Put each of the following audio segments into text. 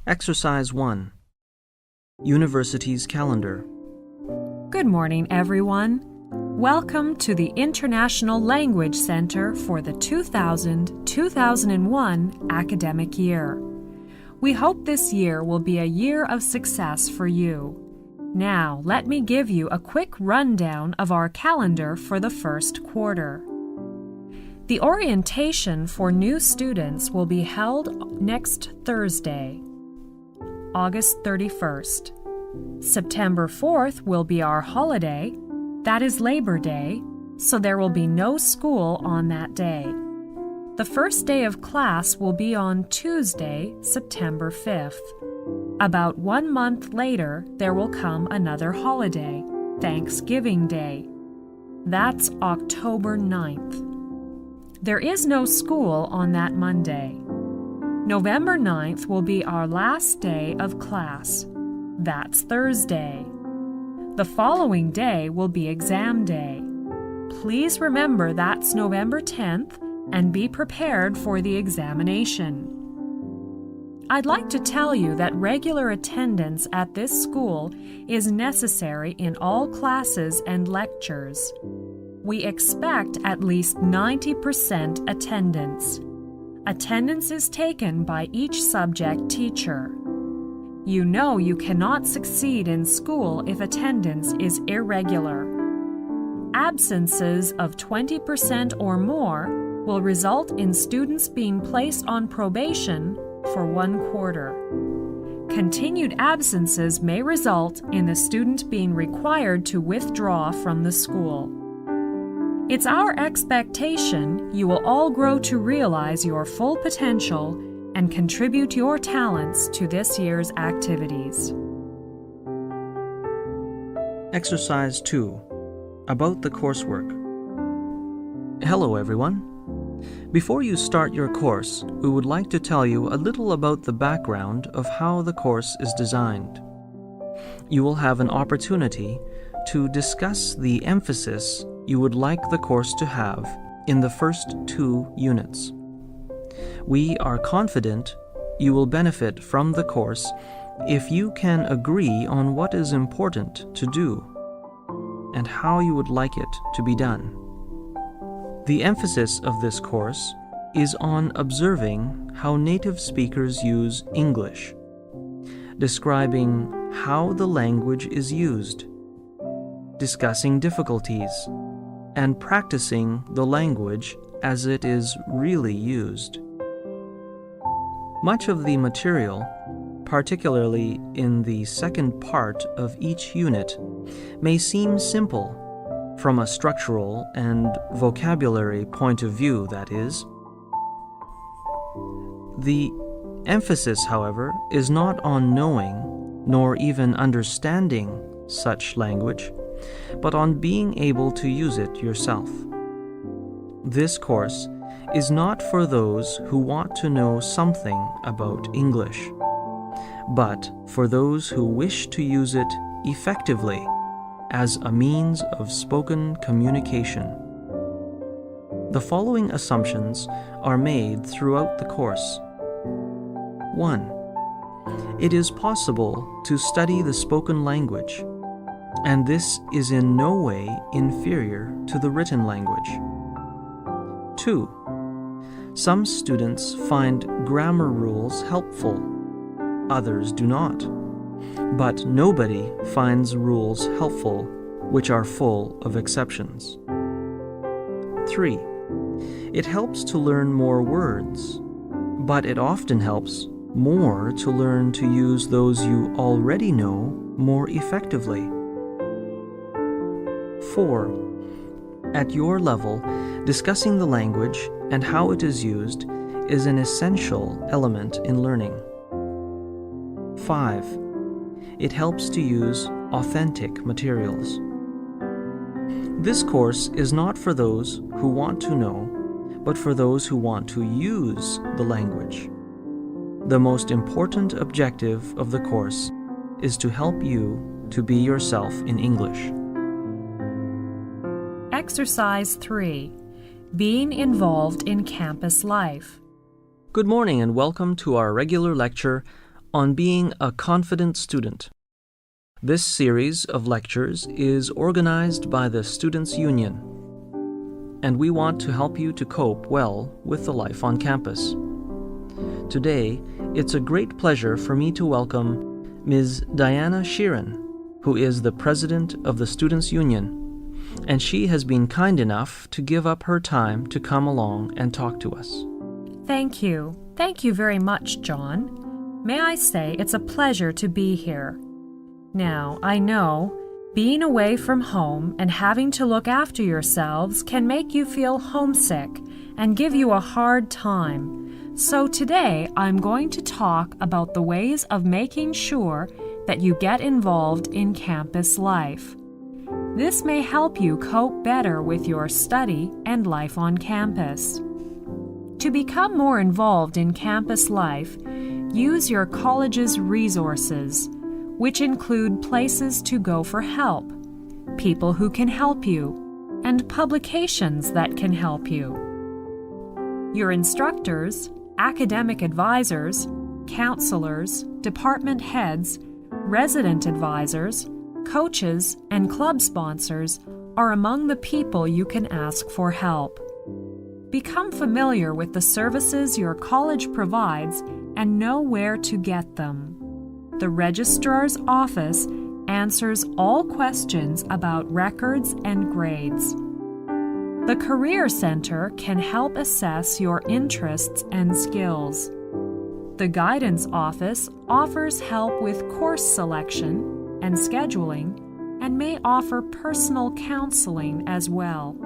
Exercise 1. University's Calendar. Good morning, everyone. Welcome to the International Language Center for the 2000-2001 academic year. We hope this year will be a year of success for you. Now, let me give you a quick rundown of our calendar for the first quarter. The orientation for new students will be held next Thursday, August 31st. September 4th will be our holiday. That is Labor Day, so there will be no school on that day. The first day of class will be on Tuesday, September 5th. About 1 month later, there will come another holiday, Thanksgiving Day. That's October 9th. There is no school on that Monday. November 9th will be our last day of class. That's Thursday. The following day will be exam day. Please remember that's November 10th and be prepared for the examination. I'd like to tell you that regular attendance at this school is necessary in all classes and lectures. We expect at least 90% attendance. Attendance is taken by each subject teacher. You know you cannot succeed in school if attendance is irregular. Absences of 20% or more will result in students being placed on probation for 1 quarter. Continued absences may result in the student being required to withdraw from the school. It's our expectation you will all grow to realize your full potential and contribute your talents to this year's activities. Exercise 2. About the coursework. Hello, everyone. Before you start your course, we would like to tell you a little about the background of how the course is designed. You will have an opportunity to discuss the emphasis you would like the course to have in the first 2 units. We are confident you will benefit from the course if you can agree on what is important to do and how you would like it to be done. The emphasis of this course is on observing how native speakers use English, describing how the language is used, discussing difficulties, and practicing the language as it is really used. Much of the material, particularly in the second part of each unit, may seem simple, from a structural and vocabulary point of view, that is. The emphasis, however, is not on knowing, nor even understanding such language, but on being able to use it yourself. This course is not for those who want to know something about English, but for those who wish to use it effectively as a means of spoken communication. The following assumptions are made throughout the course. 1. It is possible to study the spoken language, and this is in no way inferior to the written language. 2. Some students find grammar rules helpful, others do not. But nobody finds rules helpful which are full of exceptions. 3. It helps to learn more words, but it often helps more to learn to use those you already know more effectively. 4. At your level, discussing the language and how it is used is an essential element in learning. 5. It helps to use authentic materials. This course is not for those who want to know, but for those who want to use the language. The most important objective of the course is to help you to be yourself in English. Exercise 3. Being involved in campus life. Good morning and welcome to our regular lecture on being a confident student. This series of lectures is organized by the Students' Union, and we want to help you to cope well with the life on campus. Today, it's a great pleasure for me to welcome Ms. Diana Sheeran, who is the President of the Students' Union, and she has been kind enough to give up her time to come along and talk to us. Thank you. Thank you very much, John. May I say it's a pleasure to be here. Now, I know being away from home and having to look after yourselves can make you feel homesick and give you a hard time. So today, I'm going to talk about the ways of making sure that you get involved in campus life. This may help you cope better with your study and life on campus. To become more involved in campus life, use your college's resources, which include places to go for help, people who can help you, and publications that can help you. Your instructors, academic advisors, counselors, department heads, resident advisors, coaches, and club sponsors are among the people you can ask for help. Become familiar with the services your college provides and know where to get them. The Registrar's Office answers all questions about records and grades. The Career Center can help assess your interests and skills. The Guidance Office offers help with course selection and scheduling and may offer personal counseling as well.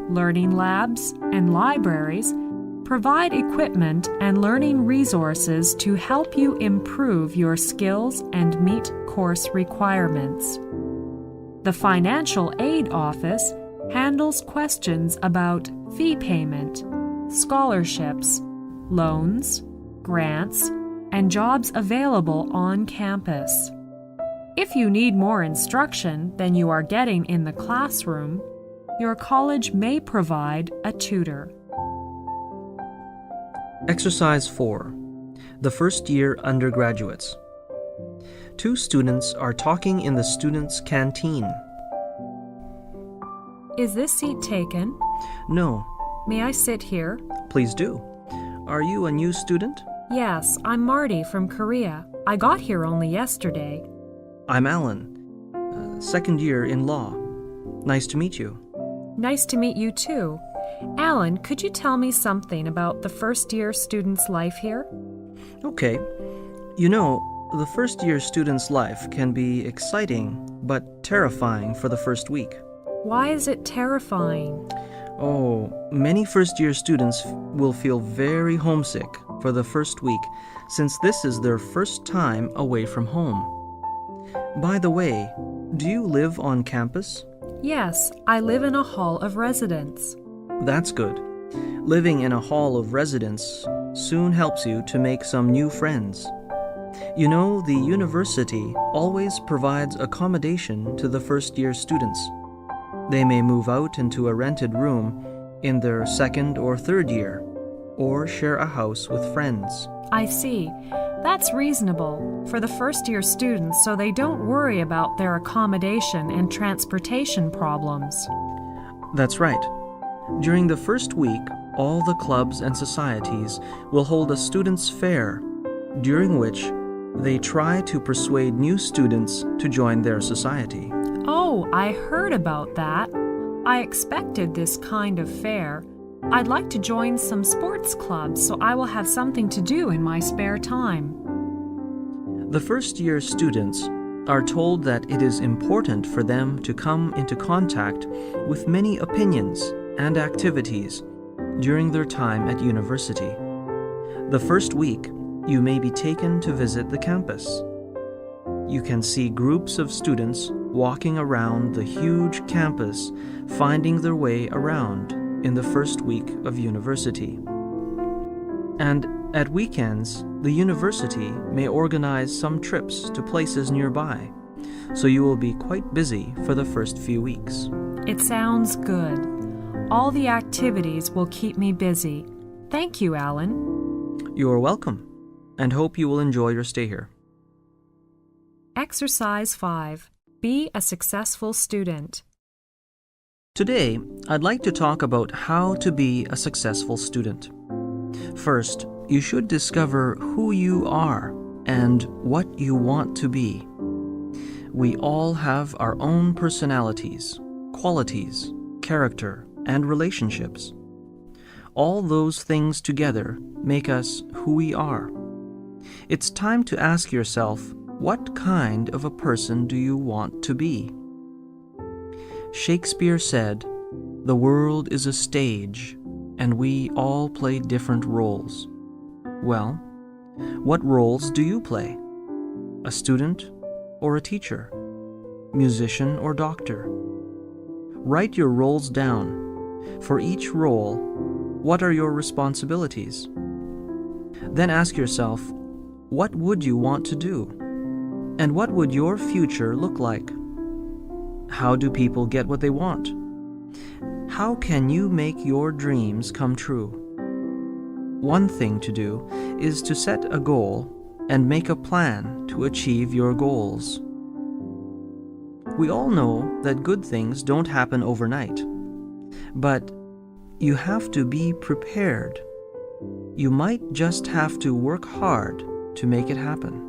Learning labs and libraries provide equipment and learning resources to help you improve your skills and meet course requirements. The Financial Aid Office handles questions about fee payment, scholarships, loans, grants, and jobs available on campus. If you need more instruction than you are getting in the classroom, your college may provide a tutor. Exercise 4. The First Year Undergraduates. 2 students are talking in the students' canteen. Is this seat taken? No. May I sit here? Please do. Are you a new student? Yes, I'm Marty from Korea. I got here only yesterday. I'm Alan, second year in law. Nice to meet you. Nice to meet you too. Alan, could you tell me something about the first-year student's life here? Okay. You know, the first-year student's life can be exciting but terrifying for the first week. Why is it terrifying? Oh, many first-year students will feel very homesick for the first week since this is their first time away from home. By the way, do you live on campus? Yes, I live in a hall of residence. That's good. Living in a hall of residence soon helps you to make some new friends. You know, the university always provides accommodation to the first-year students. They may move out into a rented room in their second or third year, or share a house with friends. I see. That's reasonable for the first-year students so they don't worry about their accommodation and transportation problems. That's right. During the first week, all the clubs and societies will hold a students' fair, during which they try to persuade new students to join their society. Oh, I heard about that. I expected this kind of fair. I'd like to join some sports clubs so I will have something to do in my spare time. The first-year students are told that it is important for them to come into contact with many opinions and activities during their time at university. The first week, you may be taken to visit the campus. You can see groups of students walking around the huge campus, finding their way around in the first week of university. And at weekends, the university may organize some trips to places nearby, so you will be quite busy for the first few weeks. It sounds good. All the activities will keep me busy. Thank you, Alan. You are welcome. and hope you will enjoy your stay here. Exercise 5. Be a successful student. Today, I'd like to talk about how to be a successful student. First, you should discover who you are and what you want to be. We all have our own personalities, qualities, character, and relationships. All those things together make us who we are. It's time to ask yourself, what kind of a person do you want to be? Shakespeare said, "The world is a stage, and we all play different roles." Well, what roles do you play? A student or a teacher? Musician or doctor? Write your roles down. For each role, what are your responsibilities? Then ask yourself, what would you want to do? And what would your future look like? How do people get what they want? How can you make your dreams come true? One thing to do is to set a goal and make a plan to achieve your goals. We all know that good things don't happen overnight, but you have to be prepared. You might just have to work hard to make it happen.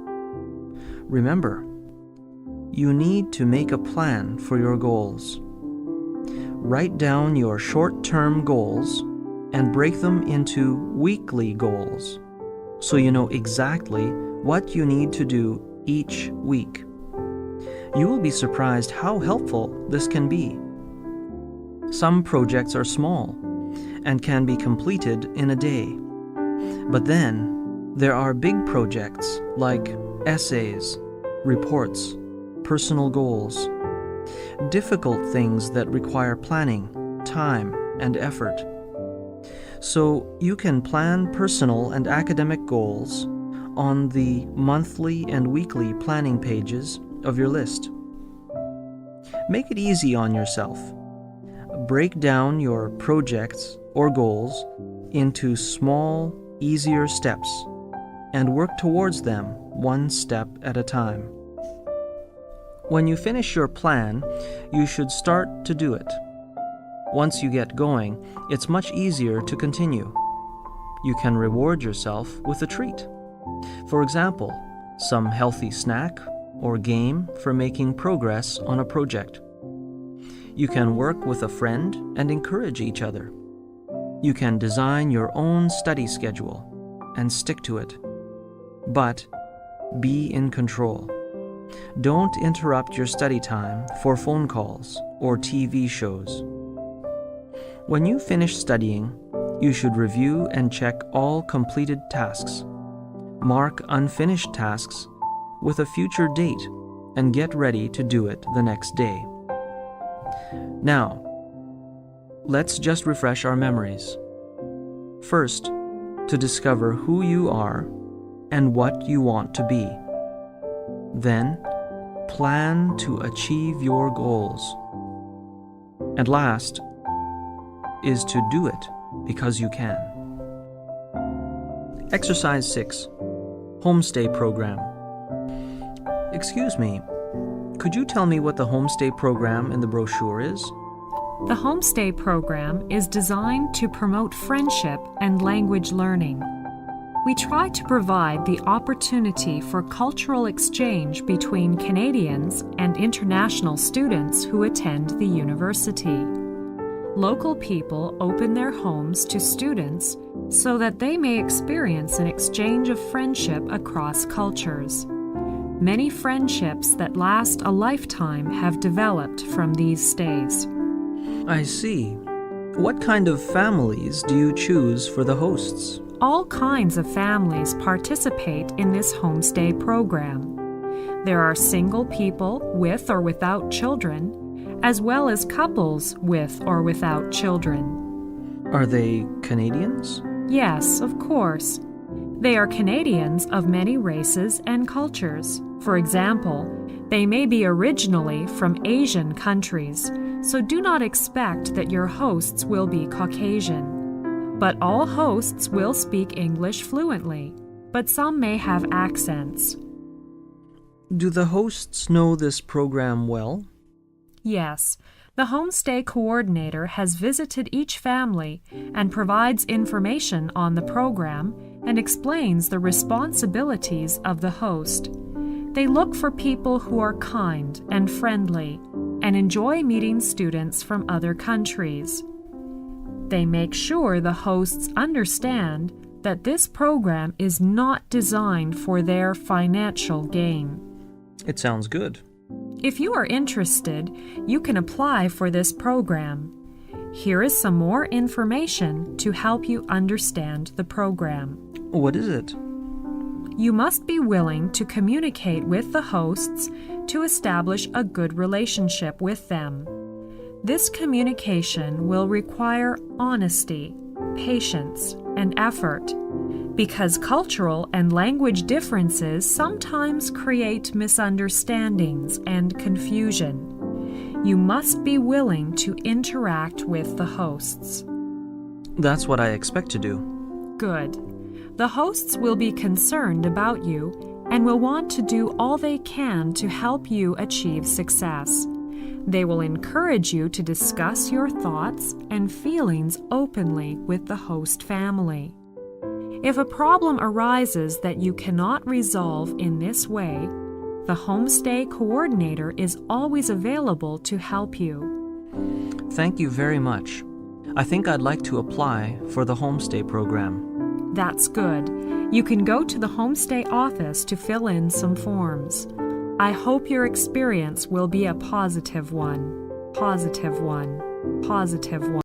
Remember, you need to make a plan for your goals. Write down your short-term goals and break them into weekly goals so you know exactly what you need to do each week. You will be surprised how helpful this can be. Some projects are small and can be completed in a day. But then there are big projects like essays, reports, personal goals, difficult things that require planning, time, and effort. So you can plan personal and academic goals on the monthly and weekly planning pages of your list. Make it easy on yourself. Break down your projects or goals into small, easier steps and work towards them one step at a time. When you finish your plan, you should start to do it. Once you get going, it's much easier to continue. You can reward yourself with a treat. For example, some healthy snack or game for making progress on a project. You can work with a friend and encourage each other. You can design your own study schedule and stick to it. But be in control. Don't interrupt your study time for phone calls or TV shows. When you finish studying, you should review and check all completed tasks. Mark unfinished tasks with a future date and get ready to do it the next day. Now, let's just refresh our memories. First, to discover who you are and what you want to be. Then, plan to achieve your goals. And last is to do it because you can. Exercise 6. Homestay Program. Excuse me, could you tell me what the homestay program in the brochure is? The Homestay Program is designed to promote friendship and language learning. We try to provide the opportunity for cultural exchange between Canadians and international students who attend the university. Local people open their homes to students so that they may experience an exchange of friendship across cultures. Many friendships that last a lifetime have developed from these stays. I see. What kind of families do you choose for the hosts? All kinds of families participate in this homestay program. There are single people with or without children, as well as couples with or without children. Are they Canadians? Yes, of course. They are Canadians of many races and cultures. For example, they may be originally from Asian countries, so do not expect that your hosts will be Caucasian. But all hosts will speak English fluently. but some may have accents. Do the hosts know this program well? Yes, the homestay coordinator has visited each family and provides information on the program and explains the responsibilities of the host. They look for people who are kind and friendly and enjoy meeting students from other countries. They make sure the hosts understand that this program is not designed for their financial gain. It sounds good. If you are interested, you can apply for this program. Here is some more information to help you understand the program. What is it? You must be willing to communicate with the hosts to establish a good relationship with them. This communication will require honesty, patience, and effort, because cultural and language differences sometimes create misunderstandings and confusion. You must be willing to interact with the hosts. That's what I expect to do. Good. The hosts will be concerned about you and will want to do all they can to help you achieve success. They will encourage you to discuss your thoughts and feelings openly with the host family. If a problem arises that you cannot resolve in this way, the homestay coordinator is always available to help you. Thank you very much. I think I'd like to apply for the homestay program. That's good. You can go to the homestay office to fill in some forms. I hope your experience will be a positive one. Positive one. Positive one.